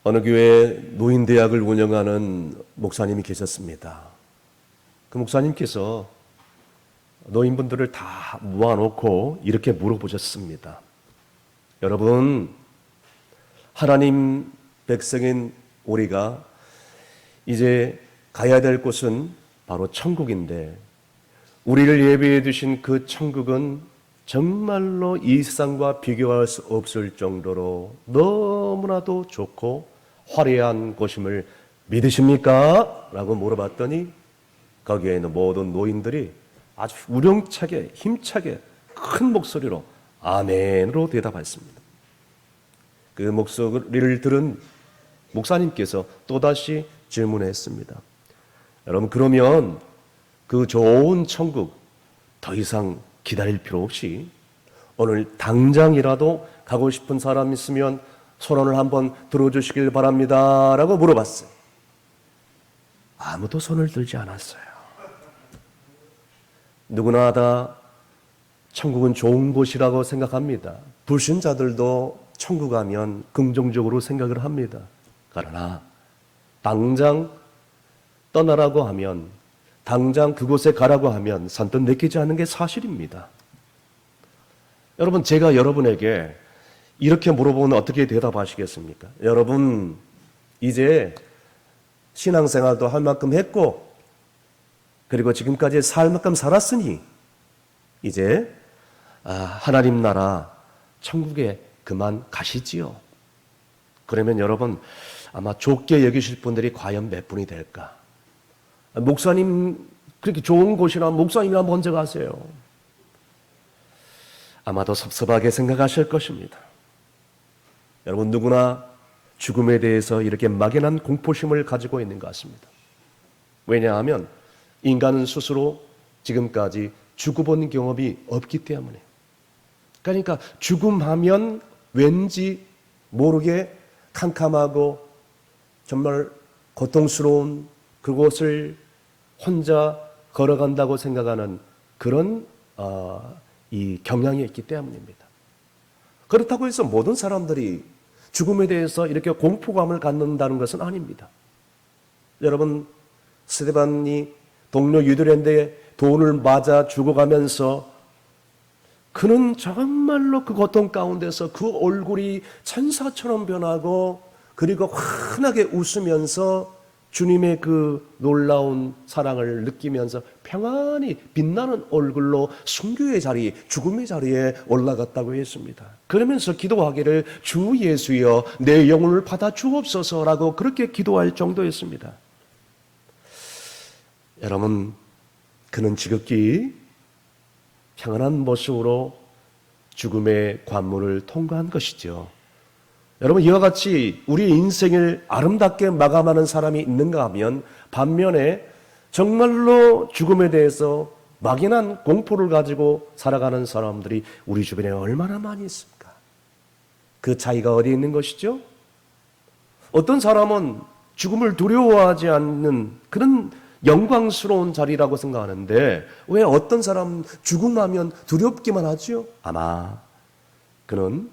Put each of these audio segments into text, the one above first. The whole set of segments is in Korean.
어느 교회 노인대학을 운영하는 목사님이 계셨습니다. 그 목사님께서 노인분들을 다 모아놓고 이렇게 물어보셨습니다. 여러분, 하나님 백성인 우리가 이제 가야 될 곳은 바로 천국인데, 우리를 예비해 두신 그 천국은 정말로 이 세상과 비교할 수 없을 정도로 너무나도 좋고 화려한 곳임을 믿으십니까? 라고 물어봤더니 거기에 있는 모든 노인들이 아주 우렁차게 힘차게 큰 목소리로 아멘으로 대답했습니다. 그 목소리를 들은 목사님께서 또다시 질문했습니다. 여러분, 그러면 그 좋은 천국 더 이상 기다릴 필요 없이 오늘 당장이라도 가고 싶은 사람 있으면 손을 한번 들어주시길 바랍니다 라고 물어봤어요. 아무도 손을 들지 않았어요. 누구나 다 천국은 좋은 곳이라고 생각합니다. 불신자들도 천국 가면 긍정적으로 생각을 합니다. 그러나 당장 떠나라고 하면, 당장 그곳에 가라고 하면 선뜻 내키지 않는 게 사실입니다. 여러분, 제가 여러분에게 이렇게 물어보면 어떻게 대답하시겠습니까? 여러분, 이제 신앙생활도 할 만큼 했고, 그리고 지금까지 살 만큼 살았으니 이제 하나님 나라 천국에 그만 가시지요. 그러면 여러분, 아마 좋게 여기실 분들이 과연 몇 분이 될까? 목사님, 그렇게 좋은 곳이라 목사님이나 먼저 가세요. 아마도 섭섭하게 생각하실 것입니다. 여러분, 누구나 죽음에 대해서 이렇게 막연한 공포심을 가지고 있는 것 같습니다. 왜냐하면 인간은 스스로 지금까지 죽어본 경험이 없기 때문에. 그러니까 죽음하면 왠지 모르게 캄캄하고 정말 고통스러운 그곳을 혼자 걸어간다고 생각하는 그런 이 경향이 있기 때문입니다. 그렇다고 해서 모든 사람들이 죽음에 대해서 이렇게 공포감을 갖는다는 것은 아닙니다. 여러분, 스데반이 동료 유대인들의 돈을 맞아 죽어가면서 그는 정말로 그 고통 가운데서 그 얼굴이 천사처럼 변하고, 그리고 환하게 웃으면서 주님의 그 놀라운 사랑을 느끼면서 평안히 빛나는 얼굴로 순교의 자리, 죽음의 자리에 올라갔다고 했습니다. 그러면서 기도하기를 주 예수여 내 영혼을 받아 주옵소서라고 그렇게 기도할 정도였습니다. 여러분, 그는 지극히 평안한 모습으로 죽음의 관문을 통과한 것이죠. 여러분, 이와 같이 우리의 인생을 아름답게 마감하는 사람이 있는가 하면, 반면에 정말로 죽음에 대해서 막연한 공포를 가지고 살아가는 사람들이 우리 주변에 얼마나 많이 있습니까? 그 차이가 어디에 있는 것이죠? 어떤 사람은 죽음을 두려워하지 않는 그런 영광스러운 자리라고 생각하는데, 왜 어떤 사람은 죽음하면 두렵기만 하죠? 아마 그는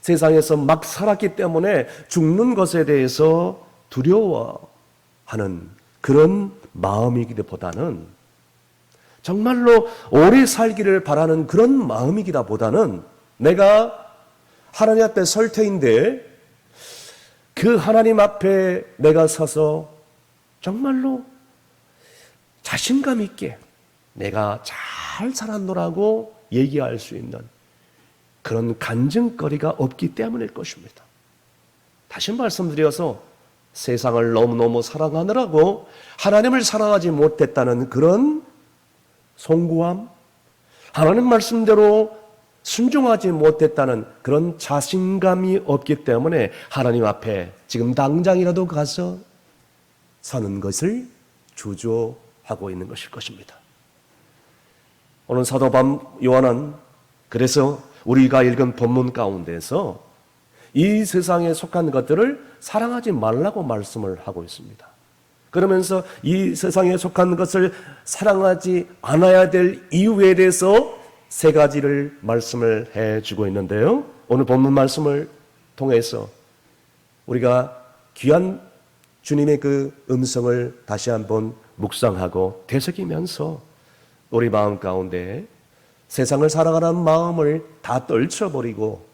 세상에서 막 살았기 때문에 죽는 것에 대해서 두려워하는 그런 마음이기보다는, 정말로 오래 살기를 바라는 그런 마음이기보다는, 내가 하나님 앞에 설 터인데 그 하나님 앞에 내가 서서 정말로 자신감 있게 내가 잘 살았노라고 얘기할 수 있는 그런 간증거리가 없기 때문일 것입니다. 다시 말씀드려서 세상을 너무너무 사랑하느라고 하나님을 사랑하지 못했다는 그런 송구함, 하나님 말씀대로 순종하지 못했다는 그런 자신감이 없기 때문에 하나님 앞에 지금 당장이라도 가서 서는 것을 주저하고 있는 것일 것입니다. 오늘 사도 요한은 그래서 우리가 읽은 본문 가운데서 이 세상에 속한 것들을 사랑하지 말라고 말씀을 하고 있습니다. 그러면서 이 세상에 속한 것을 사랑하지 않아야 될 이유에 대해서 세 가지를 말씀을 해주고 있는데요. 오늘 본문 말씀을 통해서 우리가 귀한 주님의 그 음성을 다시 한번 묵상하고 되새기면서 우리 마음 가운데 세상을 사랑하는 마음을 다 떨쳐버리고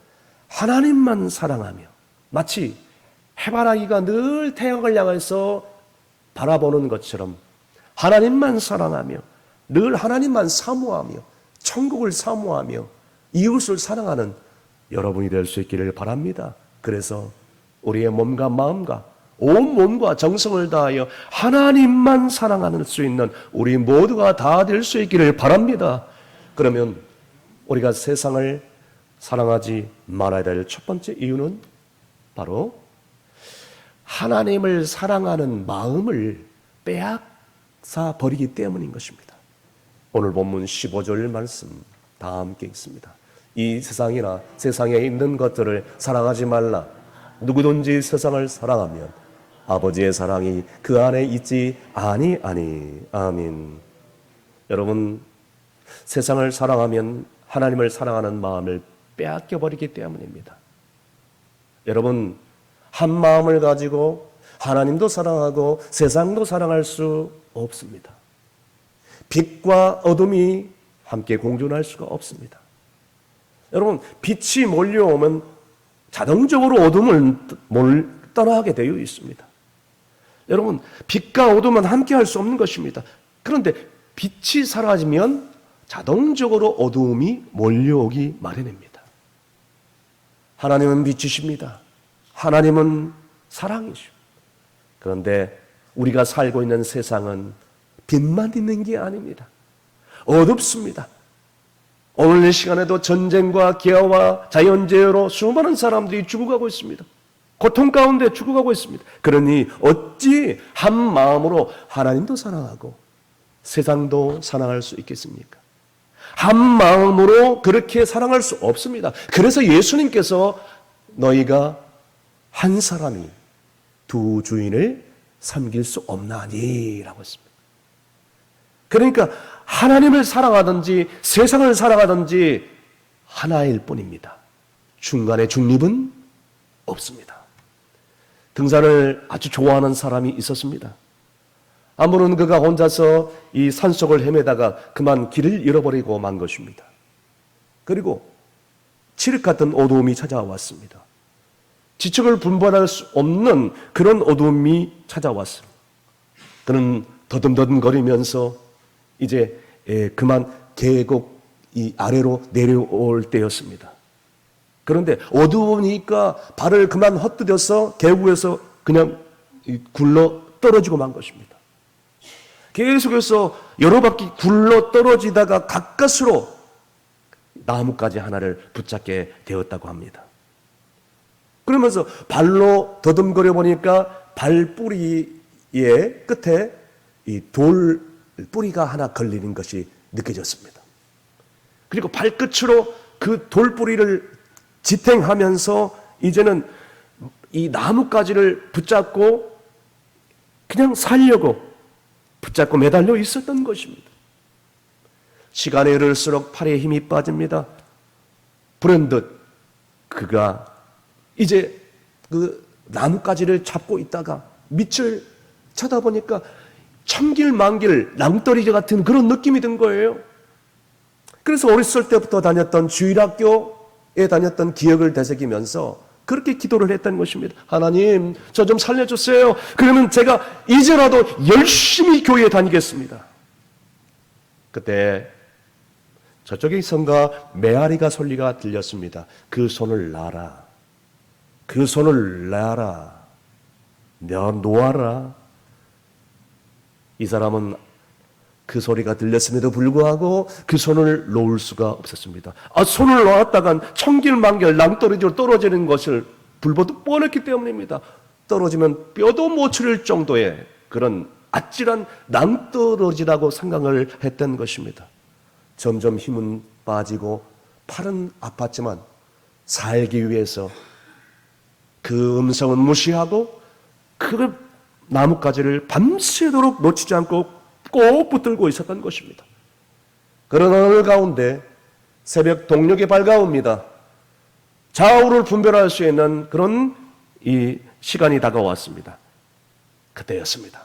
하나님만 사랑하며, 마치 해바라기가 늘 태양을 향해서 바라보는 것처럼 하나님만 사랑하며 늘 하나님만 사모하며 천국을 사모하며 이웃을 사랑하는 여러분이 될 수 있기를 바랍니다. 그래서 우리의 몸과 마음과 온 몸과 정성을 다하여 하나님만 사랑할 수 있는 우리 모두가 다 될 수 있기를 바랍니다. 그러면 우리가 세상을 사랑하지 말아야 될 첫 번째 이유는 바로 하나님을 사랑하는 마음을 빼앗아 버리기 때문인 것입니다. 오늘 본문 15절 말씀 다 함께 읽습니다. 이 세상이나 세상에 있는 것들을 사랑하지 말라. 누구든지 세상을 사랑하면 아버지의 사랑이 그 안에 있지 아니하니. 아멘. 여러분, 세상을 사랑하면 하나님을 사랑하는 마음을 빼앗겨 버리기 때문입니다. 여러분, 한 마음을 가지고 하나님도 사랑하고 세상도 사랑할 수 없습니다. 빛과 어둠이 함께 공존할 수가 없습니다. 여러분, 빛이 몰려오면 자동적으로 어둠을 떠나게 되어 있습니다. 여러분, 빛과 어둠은 함께 할 수 없는 것입니다. 그런데 빛이 사라지면 자동적으로 어두움이 몰려오기 마련입니다. 하나님은 빛이십니다. 하나님은 사랑이십니다. 그런데 우리가 살고 있는 세상은 빛만 있는 게 아닙니다. 어둡습니다. 오늘 이 시간에도 전쟁과 기아와 자연재해로 수많은 사람들이 죽어가고 있습니다. 고통 가운데 죽어가고 있습니다. 그러니 어찌 한 마음으로 하나님도 사랑하고 세상도 사랑할 수 있겠습니까? 한 마음으로 그렇게 사랑할 수 없습니다. 그래서 예수님께서 너희가 한 사람이 두 주인을 섬길 수 없나니 라고 했습니다. 그러니까 하나님을 사랑하든지 세상을 사랑하든지 하나일 뿐입니다. 중간에 중립은 없습니다. 등산을 아주 좋아하는 사람이 있었습니다. 아무런 그가 혼자서 이 산속을 헤매다가 그만 길을 잃어버리고 만 것입니다. 그리고 칠흑 같은 어두움이 찾아왔습니다. 지척을 분별할 수 없는 그런 어두움이 찾아왔습니다. 그는 더듬더듬거리면서 이제 그만 계곡 이 아래로 내려올 때였습니다. 그런데 어두우니까 발을 그만 헛디뎌서 계곡에서 그냥 굴러 떨어지고 만 것입니다. 계속해서 여러 바퀴 굴러 떨어지다가 가까스로 나뭇가지 하나를 붙잡게 되었다고 합니다. 그러면서 발로 더듬거려 보니까 발뿌리의 끝에 이 돌 뿌리가 하나 걸리는 것이 느껴졌습니다. 그리고 발끝으로 그 돌뿌리를 지탱하면서 이제는 이 나뭇가지를 붙잡고 그냥 살려고 붙잡고 매달려 있었던 것입니다. 시간이 흐를수록 팔에 힘이 빠집니다. 불현듯 그가 이제 그 나뭇가지를 잡고 있다가 밑을 쳐다보니까 천길만길 낭떠러지 같은 그런 느낌이 든 거예요. 그래서 어렸을 때부터 다녔던 주일학교에 다녔던 기억을 되새기면서 그렇게 기도를 했다는 것입니다. 하나님, 저 좀 살려주세요. 그러면 제가 이제라도 열심히 교회에 다니겠습니다. 그때 저쪽에 성가 메아리가 소리가 들렸습니다. 그 손을 놔라. 그 손을 놔라. 놓아라. 이 사람은 그 소리가 들렸음에도 불구하고 그 손을 놓을 수가 없었습니다. 손을 놓았다간 천길만길 낭떠러지로 떨어지는 것을 불보듯 뻔했기 때문입니다. 떨어지면 뼈도 못 추릴 정도의 그런 아찔한 낭떠러지라고 생각을 했던 것입니다. 점점 힘은 빠지고 팔은 아팠지만 살기 위해서 그 음성은 무시하고 그 나뭇가지를 밤새도록 놓치지 않고 꼭 붙들고 있었던 것입니다. 그러나 어느 가운데 새벽 동력이 밝아옵니다. 좌우를 분별할 수 있는 그런 이 시간이 다가왔습니다. 그때였습니다.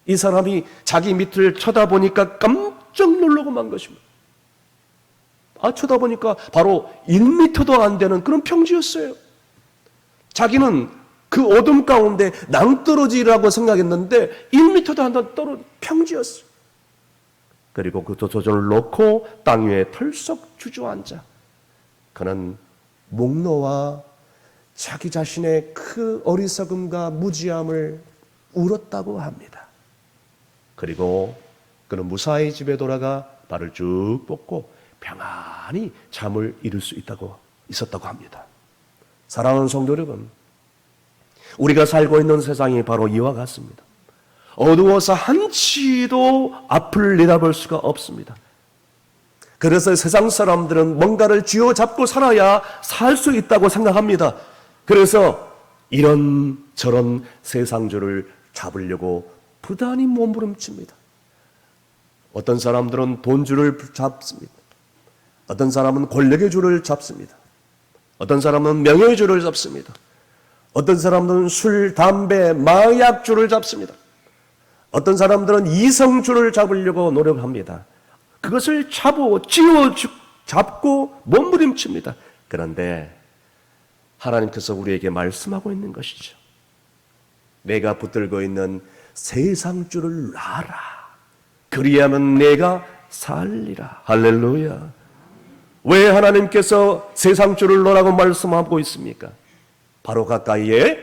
이 사람이 자기 밑을 쳐다보니까 깜짝 놀라고 만 것입니다. 쳐다보니까 바로 1미터도 안 되는 그런 평지였어요. 자기는 그 어둠 가운데 낭떠러지라고 생각했는데 1미터도 안 되는 평지였어요. 그리고 그 도전을 놓고 땅 위에 털썩 주저앉아 그는 목 놓아 자기 자신의 그 어리석음과 무지함을 울었다고 합니다. 그리고 그는 무사히 집에 돌아가 발을 쭉 뻗고 평안히 잠을 이룰 수 있었다고 합니다. 사랑하는 성도 여러분, 우리가 살고 있는 세상이 바로 이와 같습니다. 어두워서 한치도 앞을 내다볼 수가 없습니다. 그래서 세상 사람들은 뭔가를 쥐어잡고 살아야 살 수 있다고 생각합니다. 그래서 이런저런 세상줄을 잡으려고 부단히 몸부림칩니다. 어떤 사람들은 돈줄을 잡습니다. 어떤 사람은 권력의 줄을 잡습니다. 어떤 사람은 명예의 줄을 잡습니다. 어떤 사람들은 술, 담배, 마약줄을 잡습니다. 어떤 사람들은 이성줄을 잡으려고 노력합니다. 그것을 잡고 몸부림칩니다. 그런데 하나님께서 우리에게 말씀하고 있는 것이죠. 내가 붙들고 있는 세상줄을 놔라. 그리하면 내가 살리라. 할렐루야. 왜 하나님께서 세상줄을 놓으라고 말씀하고 있습니까? 바로 가까이에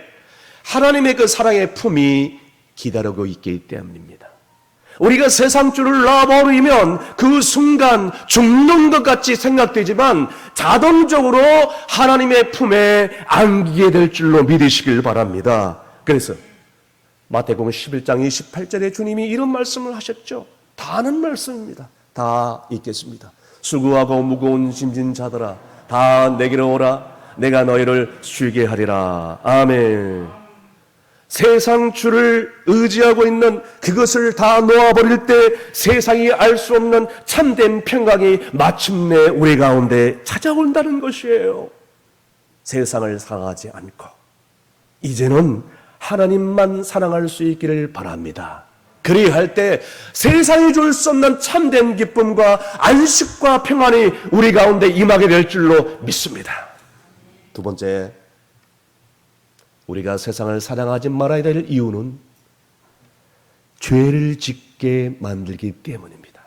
하나님의 그 사랑의 품이 기다리고 있기 때문입니다. 우리가 세상줄을 놔버리면 그 순간 죽는 것 같이 생각되지만 자동적으로 하나님의 품에 안기게 될 줄로 믿으시길 바랍니다. 그래서 마태복음 11장 28절에 주님이 이런 말씀을 하셨죠. 다 아는 말씀입니다. 다 읽겠습니다. 수고하고 무거운 짐진 자들아 다 내게로 오라. 내가 너희를 쉬게 하리라. 아멘. 세상 줄을 의지하고 있는 그것을 다 놓아버릴 때 세상이 알 수 없는 참된 평강이 마침내 우리 가운데 찾아온다는 것이에요. 세상을 사랑하지 않고 이제는 하나님만 사랑할 수 있기를 바랍니다. 그리할 때 세상이 줄 수 없는 참된 기쁨과 안식과 평안이 우리 가운데 임하게 될 줄로 믿습니다. 두 번째, 우리가 세상을 사랑하지 말아야 될 이유는 죄를 짓게 만들기 때문입니다.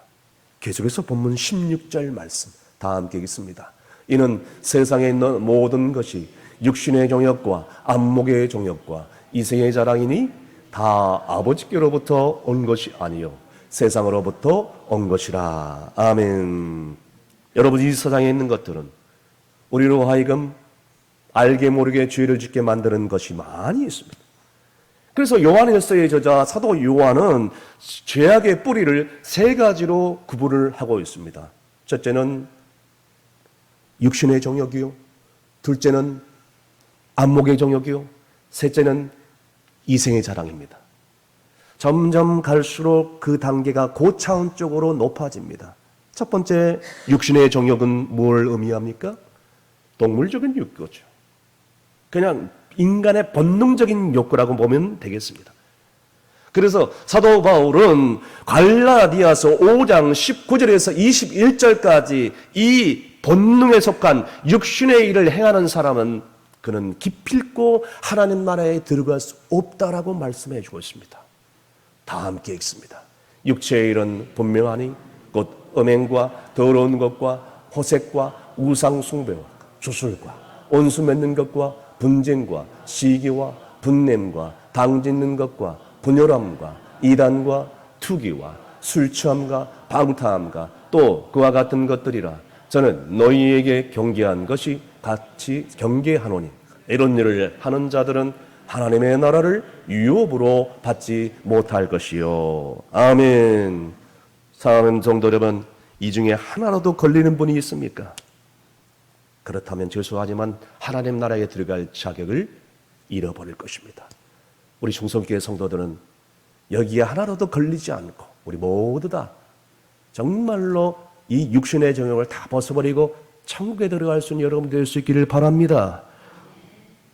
계속해서 본문 16절 말씀 다 함께 읽습니다. 이는 세상에 있는 모든 것이 육신의 정욕과 안목의 정욕과 이생의 자랑이니 다 아버지께로부터 온 것이 아니요 세상으로부터 온 것이라. 아멘. 여러분, 이 세상에 있는 것들은 우리로 하여금 알게 모르게 죄를 짓게 만드는 것이 많이 있습니다. 그래서 요한일서의 저자 사도 요한은 죄악의 뿌리를 세 가지로 구분을 하고 있습니다. 첫째는 육신의 정욕이요, 둘째는 안목의 정욕이요, 셋째는 이생의 자랑입니다. 점점 갈수록 그 단계가 고차원적으로 높아집니다. 첫 번째, 육신의 정욕은 뭘 의미합니까? 동물적인 욕구죠. 그냥 인간의 본능적인 욕구라고 보면 되겠습니다. 그래서 사도 바울은 갈라디아서 5장 19절에서 21절까지 이 본능에 속한 육신의 일을 행하는 사람은 그는 기필코 하나님 나라에 들어갈 수 없다라고 말씀해 주고 있습니다. 다 함께 읽습니다. 육체의 일은 분명하니 곧 음행과 더러운 것과 호색과 우상 숭배와 주술과 온수 맺는 것과 분쟁과 시기와 분냄과 당짓는 것과 분열함과 이단과 투기와 술 취함과 방탕함과 또 그와 같은 것들이라. 저는 너희에게 경계한 것이 같이 경계하노니 이런 일을 하는 자들은 하나님의 나라를 유업으로 받지 못할 것이요. 아멘. 사랑하는 성도 여러분, 이 중에 하나라도 걸리는 분이 있습니까? 그렇다면 죄송하지만 하나님 나라에 들어갈 자격을 잃어버릴 것입니다. 우리 충성교회 성도들은 여기에 하나라도 걸리지 않고 우리 모두 다 정말로 이 육신의 정욕을 다 벗어버리고 천국에 들어갈 수 있는 여러분 될 수 있기를 바랍니다.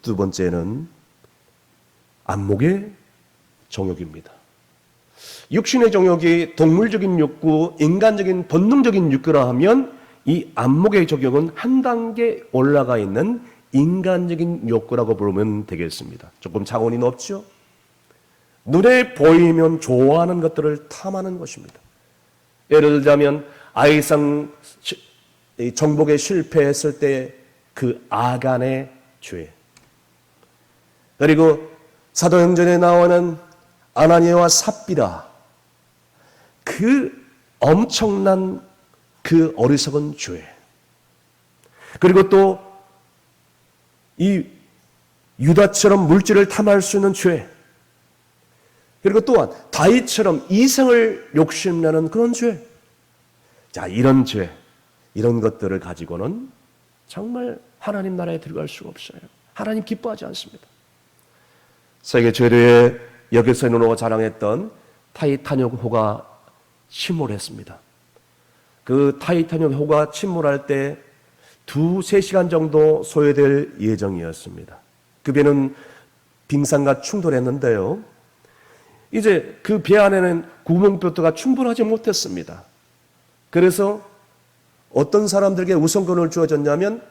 두 번째는 안목의 정욕입니다. 육신의 정욕이 동물적인 욕구, 인간적인 본능적인 욕구라 하면 이 안목의 정욕은 한 단계 올라가 있는 인간적인 욕구라고 부르면 되겠습니다. 조금 차원이 높죠? 눈에 보이면 좋아하는 것들을 탐하는 것입니다. 예를 들자면 아이상 정복에 실패했을 때 그 아간의 죄, 그리고 사도행전에 나오는 아나니아와 삽비라, 그 엄청난 그 어리석은 죄, 그리고 또 이 유다처럼 물질을 탐할 수 있는 죄, 그리고 또한 다윗처럼 이생을 욕심내는 그런 죄. 자, 이런 죄, 이런 것들을 가지고는 정말 하나님 나라에 들어갈 수가 없어요. 하나님 기뻐하지 않습니다. 세계 최대의 여객선으로 자랑했던 타이타닉호가 침몰했습니다. 그 타이타닉호가 침몰할 때 2-3시간 정도 소요될 예정이었습니다. 그 배는 빙산과 충돌했는데요. 이제 그 배 안에는 구멍뼈가 충분하지 못했습니다. 그래서 어떤 사람들에게 우선권을 주어졌냐면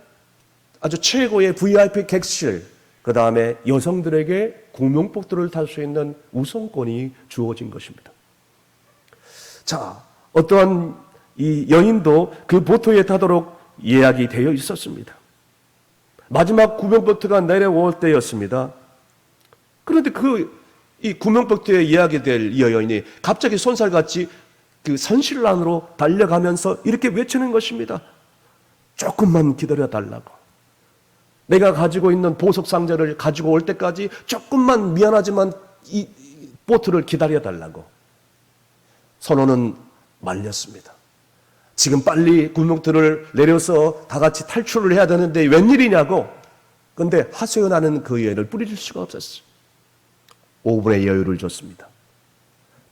아주 최고의 VIP 객실, 그 다음에 여성들에게 구명복도를 탈 수 있는 우선권이 주어진 것입니다. 자, 어떠한 이 여인도 그 보트에 타도록 예약이 되어 있었습니다. 마지막 구명보트가 내려올 때였습니다. 그런데 이 구명보트에 예약이 될 이 여인이 갑자기 손살같이 그 선실란으로 달려가면서 이렇게 외치는 것입니다. 조금만 기다려달라고. 내가 가지고 있는 보석 상자를 가지고 올 때까지 조금만 미안하지만 이 보트를 기다려달라고. 선원은 말렸습니다. 지금 빨리 구명보트를 내려서 다 같이 탈출을 해야 되는데 웬일이냐고. 그런데 하소연하는 그 여인을 뿌리칠 수가 없었어요. 5분의 여유를 줬습니다.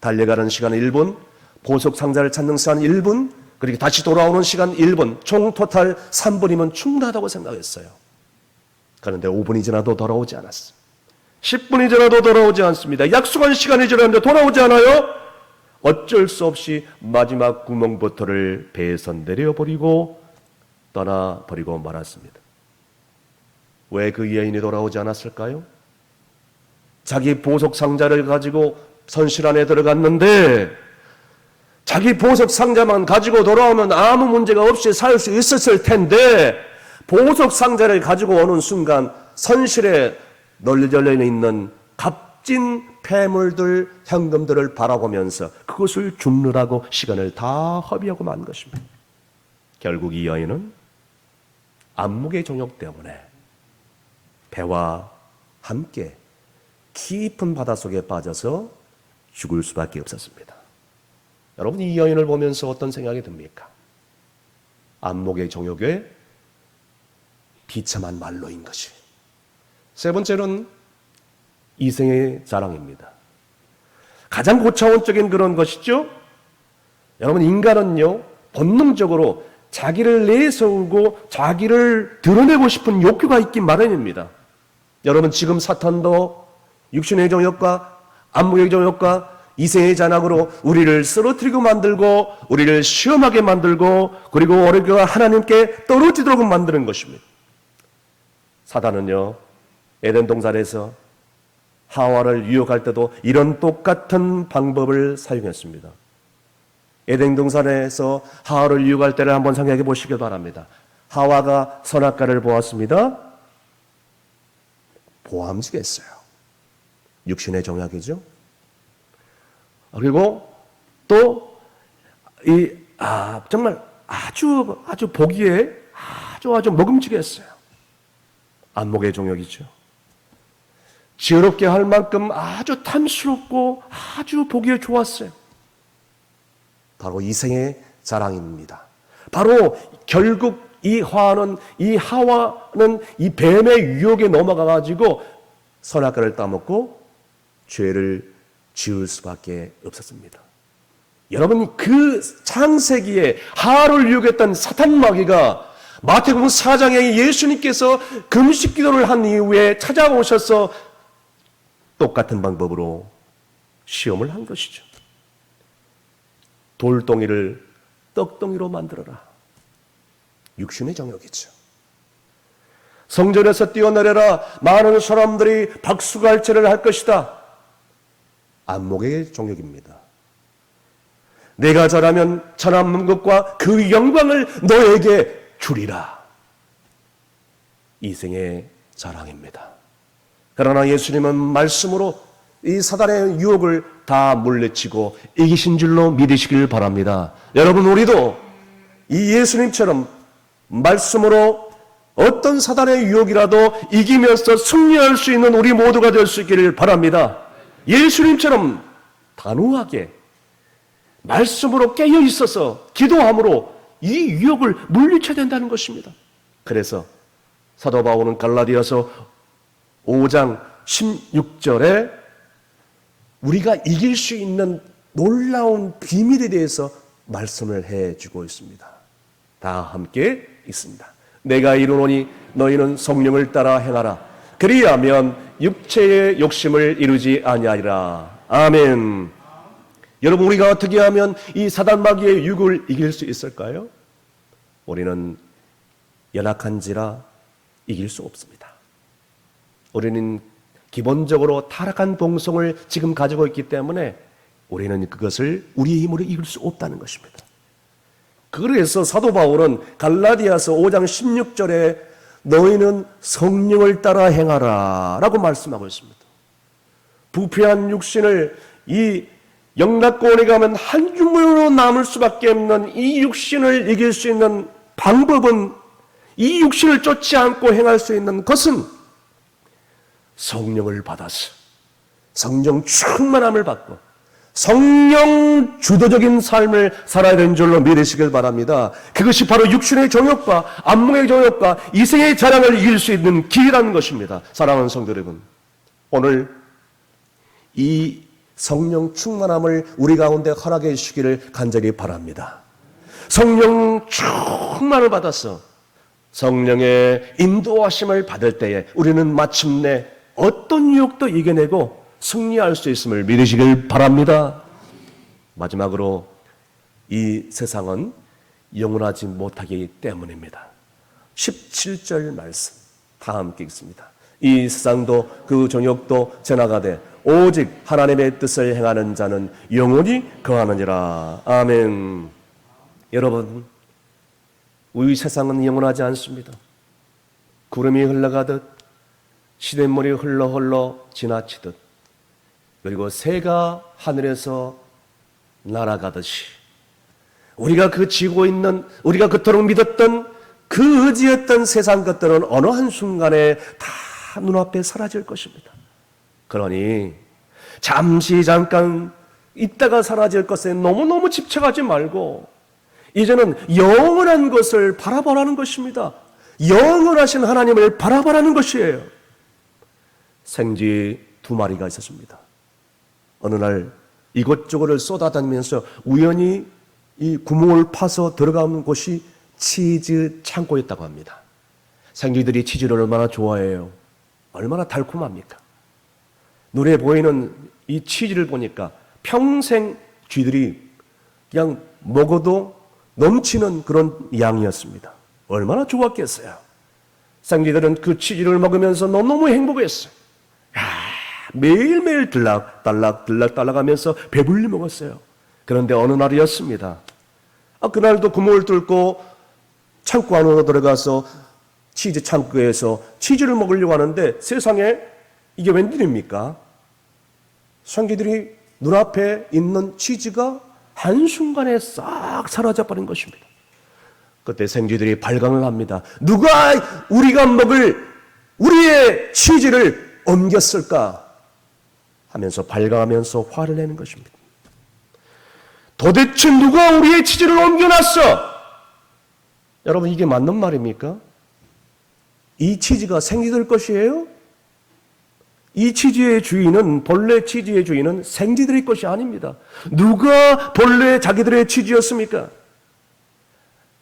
달려가는 시간 1분, 보석 상자를 찾는 시간 1분, 그리고 다시 돌아오는 시간 1분, 총 토탈 3분이면 충분하다고 생각했어요. 그런데 5분이 지나도 돌아오지 않았어요. 10분이 지나도 돌아오지 않습니다. 약속한 시간이 지났는데 돌아오지 않아요? 어쩔 수 없이 마지막 구멍보트를 배에서 내려버리고 떠나버리고 말았습니다. 왜 그 여인이 돌아오지 않았을까요? 자기 보석 상자를 가지고 선실 안에 들어갔는데 자기 보석 상자만 가지고 돌아오면 아무 문제가 없이 살 수 있었을 텐데 보석 상자를 가지고 오는 순간 선실에 널려 있는 값진 폐물들, 현금들을 바라보면서 그것을 줍느라고 시간을 다 허비하고 만 것입니다. 결국 이 여인은 안목의 정욕 때문에 배와 함께 깊은 바닷속에 빠져서 죽을 수밖에 없었습니다. 여러분, 이 여인을 보면서 어떤 생각이 듭니까? 안목의 정욕의 비참한 말로인 것이. 세 번째는 이생의 자랑입니다. 가장 고차원적인 그런 것이죠. 여러분, 인간은요 본능적으로 자기를 내세우고 자기를 드러내고 싶은 욕구가 있기 마련입니다. 여러분, 지금 사탄도 육신의 정욕과 안목의 정욕과 이생의 잔악으로 우리를 쓰러뜨리고 만들고 우리를 시험하게 만들고 그리고 우리가 하나님께 떨어지도록 만드는 것입니다. 사단은요 에덴 동산에서 하와를 유혹할 때도 이런 똑같은 방법을 사용했습니다. 에덴 동산에서 하와를 유혹할 때를 한번 생각해 보시길 바랍니다. 하와가 선악과를 보았습니다. 보암지겠어요. 육신의 정욕이죠. 그리고 또 정말 아주 보기에 아주 먹음직했어요. 안목의 정욕이죠. 지혜롭게 할 만큼 아주 탐스럽고 아주 보기에 좋았어요. 바로 이생의 자랑입니다. 바로 결국 이 하와는 이 뱀의 유혹에 넘어가 가지고 선악과를 따먹고 죄를 지을 수밖에 없었습니다. 여러분, 그 창세기에 하와를 유혹했던 사탄 마귀가 마태복음 4장에 예수님께서 금식 기도를 한 이후에 찾아오셔서 똑같은 방법으로 시험을 한 것이죠. 돌덩이를 떡덩이로 만들어라. 육신의 정욕이죠. 성전에서 뛰어내려라. 많은 사람들이 박수갈채를 할 것이다. 안목의 정욕입니다. 내가 잘하면 천한 것과 그 영광을 너에게 주리라. 이생의 자랑입니다. 그러나 예수님은 말씀으로 이 사단의 유혹을 다 물리치고 이기신 줄로 믿으시길 바랍니다. 여러분, 우리도 이 예수님처럼 말씀으로 어떤 사단의 유혹이라도 이기면서 승리할 수 있는 우리 모두가 될 수 있기를 바랍니다. 예수님처럼 단호하게 말씀으로 깨어 있어서 기도함으로 이 유혹을 물리쳐야 된다는 것입니다. 그래서 사도 바울은 갈라디아서 5장 16절에 우리가 이길 수 있는 놀라운 비밀에 대해서 말씀을 해주고 있습니다. 다 함께 있습니다. 내가 이루노니 너희는 성령을 따라 행하라. 그리하면 육체의 욕심을 이루지 아니하리라. 아멘. 여러분, 우리가 어떻게 하면 이 사단 마귀의 유혹을 이길 수 있을까요? 우리는 연약한지라 이길 수 없습니다. 우리는 기본적으로 타락한 본성을 지금 가지고 있기 때문에 우리는 그것을 우리의 힘으로 이길 수 없다는 것입니다. 그래서 사도 바울은 갈라디아서 5장 16절에 너희는 성령을 따라 행하라 라고 말씀하고 있습니다. 부패한 육신을 이 영락권에 가면 한 주먹으로 남을 수밖에 없는 이 육신을 이길 수 있는 방법은, 이 육신을 쫓지 않고 행할 수 있는 것은 성령을 받아서 성령 충만함을 받고 성령 주도적인 삶을 살아야 되는 줄로 믿으시길 바랍니다. 그것이 바로 육신의 정욕과 안목의 정욕과 이생의 자랑을 이길 수 있는 길이라는 것입니다. 사랑하는 성도 여러분, 오늘 이 성령 충만함을 우리 가운데 허락해 주시기를 간절히 바랍니다. 성령 충만을 받아서 성령의 인도하심을 받을 때에 우리는 마침내 어떤 유혹도 이겨내고 승리할 수 있음을 믿으시길 바랍니다. 마지막으로 이 세상은 영원하지 못하기 때문입니다. 17절 말씀 다 함께 읽습니다. 이 세상도 그 정욕도 지나가되 오직 하나님의 뜻을 행하는 자는 영원히 거하느니라. 아멘. 여러분, 우리 세상은 영원하지 않습니다. 구름이 흘러가듯 시냇물이 흘러 지나치듯, 그리고 새가 하늘에서 날아가듯이 우리가 그 지고 있는, 우리가 그토록 믿었던 그 의지했던 세상 것들은 어느 한순간에 다 눈앞에 사라질 것입니다. 그러니 잠깐 있다가 사라질 것에 너무너무 집착하지 말고 이제는 영원한 것을 바라보라는 것입니다. 영원하신 하나님을 바라보라는 것이에요. 생쥐 2마리가 있었습니다. 어느 날 이것저것을 쏟아다니면서 우연히 이 구멍을 파서 들어가는 곳이 치즈 창고였다고 합니다. 생쥐들이 치즈를 얼마나 좋아해요. 얼마나 달콤합니까? 눈에 보이는 이 치즈를 보니까 평생 쥐들이 그냥 먹어도 넘치는 그런 양이었습니다. 얼마나 좋았겠어요. 생쥐들은 그 치즈를 먹으면서 너무너무 행복했어요. 매일매일 들락달락 하면서 배불리 먹었어요. 그런데 어느 날이었습니다. 그날도 구멍을 뚫고 창고 안으로 들어가서 치즈 창고에서 치즈를 먹으려고 하는데 세상에 이게 웬일입니까? 생쥐들이 눈앞에 있는 치즈가 한순간에 싹 사라져버린 것입니다. 그때 생쥐들이 발광을 합니다. 누가 우리가 먹을 우리의 치즈를 옮겼을까 하면서 발광하면서 화를 내는 것입니다. 도대체 누가 우리의 치즈를 옮겨놨어? 여러분, 이게 맞는 말입니까? 이 치즈가 생쥐들 것이에요? 이 치즈의 주인은, 본래 치즈의 주인은 생쥐들의 것이 아닙니다. 누가 본래 자기들의 치즈였습니까?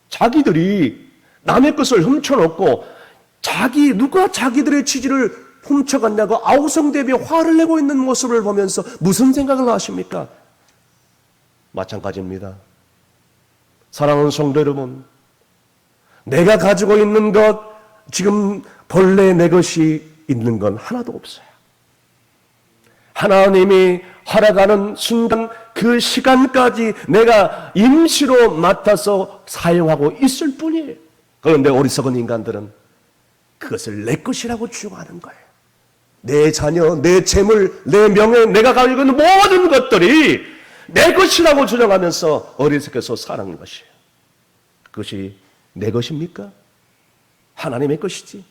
자기들이 남의 것을 훔쳐놓고 누가 자기들의 지지를 훔쳐갔냐고 아우성대비에 화를 내고 있는 모습을 보면서 무슨 생각을 하십니까? 마찬가지입니다. 사랑하는 성도 여러분, 내가 가지고 있는 것, 지금 본래 내 것이 있는 건 하나도 없어요. 하나님이 허락하는 순간 그 시간까지 내가 임시로 맡아서 사용하고 있을 뿐이에요. 그런데 어리석은 인간들은 그것을 내 것이라고 주장하는 거예요. 내 자녀, 내 재물, 내 명예, 내가 가지고 있는 모든 것들이 내 것이라고 주장하면서 어리석어서 사는 것이에요. 그것이 내 것입니까? 하나님의 것이지.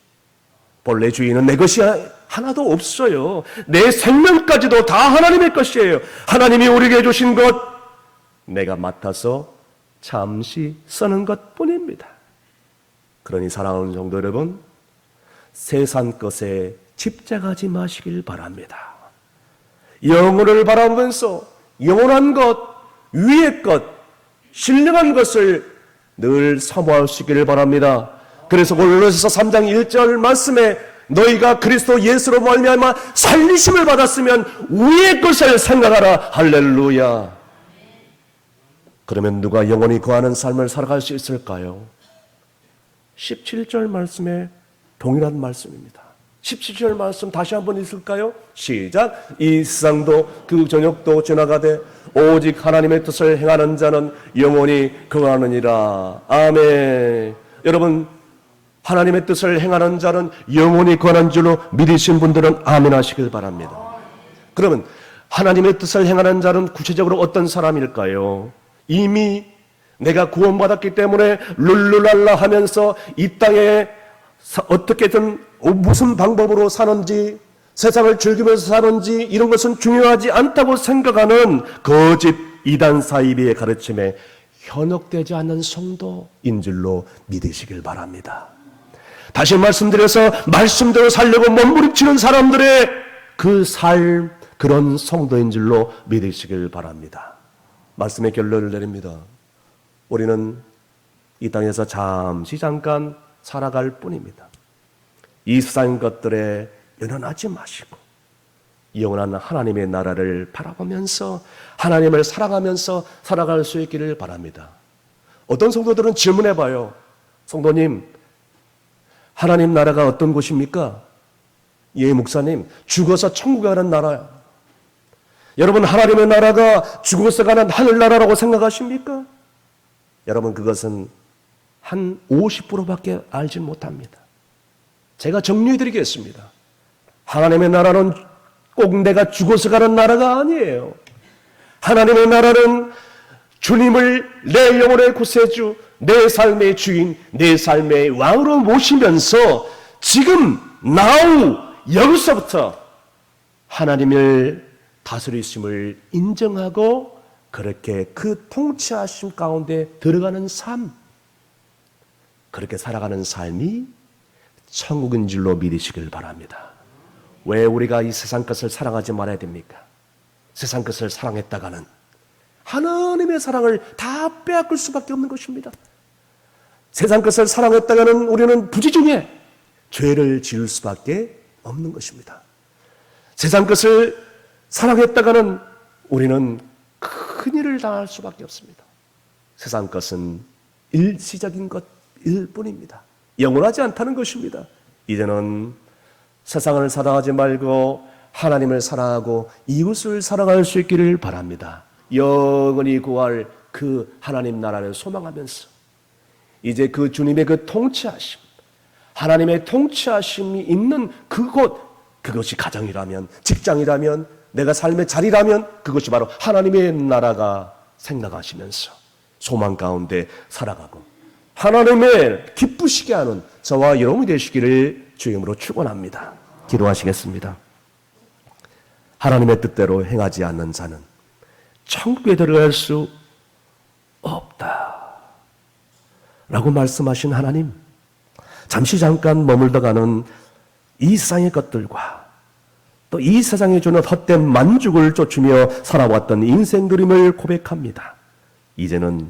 본래 주인은 내 것이 하나도 없어요. 내 생명까지도 다 하나님의 것이에요. 하나님이 우리에게 주신 것, 내가 맡아서 잠시 쓰는 것뿐입니다. 그러니 사랑하는 성도 여러분, 세상 것에 집착하지 마시길 바랍니다. 영혼을 바라보면서 영원한 것, 위의 것, 신령한 것을 늘 사모하시기를 바랍니다. 그래서 골로새서 3장 1절 말씀에 너희가 그리스도 예수로 말미암아 살리심을 받았으면 위의 것을 생각하라. 할렐루야. 그러면 누가 영원히 거하는 삶을 살아갈 수 있을까요? 17절 말씀에 동일한 말씀입니다. 17절 말씀 다시 한번 읽을까요? 시작. 이 세상도 그 저녁도 지나가되 오직 하나님의 뜻을 행하는 자는 영원히 거하느니라. 아멘. 여러분, 하나님의 뜻을 행하는 자는 영원히 거하는 줄로 믿으신 분들은 아멘 하시길 바랍니다. 그러면 하나님의 뜻을 행하는 자는 구체적으로 어떤 사람일까요? 이미 내가 구원받았기 때문에 룰루랄라 하면서 이 땅에 어떻게든 무슨 방법으로 사는지, 세상을 즐기면서 사는지 이런 것은 중요하지 않다고 생각하는 거짓 이단 사이비의 가르침에 현혹되지 않는 성도인 줄로 믿으시길 바랍니다. 다시 말씀드려서 말씀대로 살려고 몸부림치는 사람들의 그 삶, 그런 성도인 줄로 믿으시길 바랍니다. 말씀의 결론을 내립니다. 우리는 이 땅에서 잠깐 살아갈 뿐입니다. 이 세상 것들에 연연하지 마시고 영원한 하나님의 나라를 바라보면서 하나님을 사랑하면서 살아갈 수 있기를 바랍니다. 어떤 성도들은 질문해봐요. 성도님, 하나님 나라가 어떤 곳입니까? 예, 목사님, 죽어서 천국에 가는 나라야. 여러분, 하나님의 나라가 죽어서 가는 하늘나라라고 생각하십니까? 여러분, 그것은 한 50%밖에 알지 못합니다. 제가 정리해 드리겠습니다. 하나님의 나라는 꼭 내가 죽어서 가는 나라가 아니에요. 하나님의 나라는 주님을 내 영혼의 구세주, 내 삶의 주인, 내 삶의 왕으로 모시면서 지금 now 여기서부터 하나님을 다스리심을 인정하고 그렇게 그 통치하심 가운데 들어가는 삶, 그렇게 살아가는 삶이 천국인 줄로 믿으시길 바랍니다. 왜 우리가 이 세상 것을 사랑하지 말아야 됩니까? 세상 것을 사랑했다가는 하나님의 사랑을 다 빼앗길 수밖에 없는 것입니다. 세상 것을 사랑했다가는 우리는 부지중에 죄를 지을 수밖에 없는 것입니다. 세상 것을 사랑했다가는 우리는 큰일을 당할 수밖에 없습니다. 세상 것은 일시적인 것일 뿐입니다. 영원하지 않다는 것입니다. 이제는 세상을 사랑하지 말고 하나님을 사랑하고 이웃을 사랑할 수 있기를 바랍니다. 영원히 구할 그 하나님 나라를 소망하면서 이제 그 주님의 그 통치하심, 하나님의 통치하심이 있는 그곳, 그것이 가정이라면, 직장이라면, 내가 삶의 자리라면 그것이 바로 하나님의 나라가 생각하시면서 소망 가운데 살아가고 하나님을 기쁘시게 하는 저와 여러분이 되시기를 주임으로 축원합니다. 기도하시겠습니다. 하나님의 뜻대로 행하지 않는 자는 천국에 들어갈 수 없다 라고 말씀하신 하나님, 잠깐 머물다 가는 이 세상의 것들과 또 이 세상에 주는 헛된 만족을 쫓으며 살아왔던 인생 그림을 고백합니다. 이제는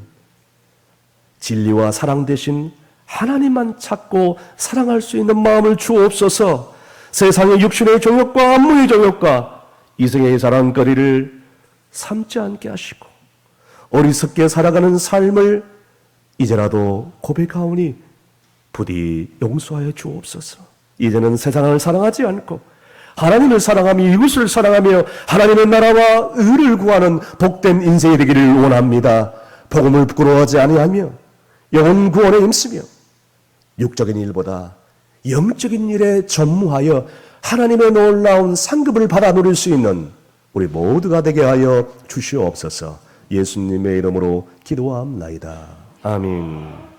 진리와 사랑 대신 하나님만 찾고 사랑할 수 있는 마음을 주옵소서. 세상의 육신의 정욕과 안목의 정욕과 이생의 자랑거리를 삼지 않게 하시고 어리석게 살아가는 삶을 이제라도 고백하오니 부디 용서하여 주옵소서. 이제는 세상을 사랑하지 않고 하나님을 사랑하며 이웃을 사랑하며 하나님의 나라와 의를 구하는 복된 인생이 되기를 원합니다. 복음을 부끄러워하지 아니하며 영혼 구원에 힘쓰며 육적인 일보다 영적인 일에 전무하여 하나님의 놀라운 상급을 받아 누릴 수 있는 우리 모두가 되게 하여 주시옵소서. 예수님의 이름으로 기도함나이다. 아멘.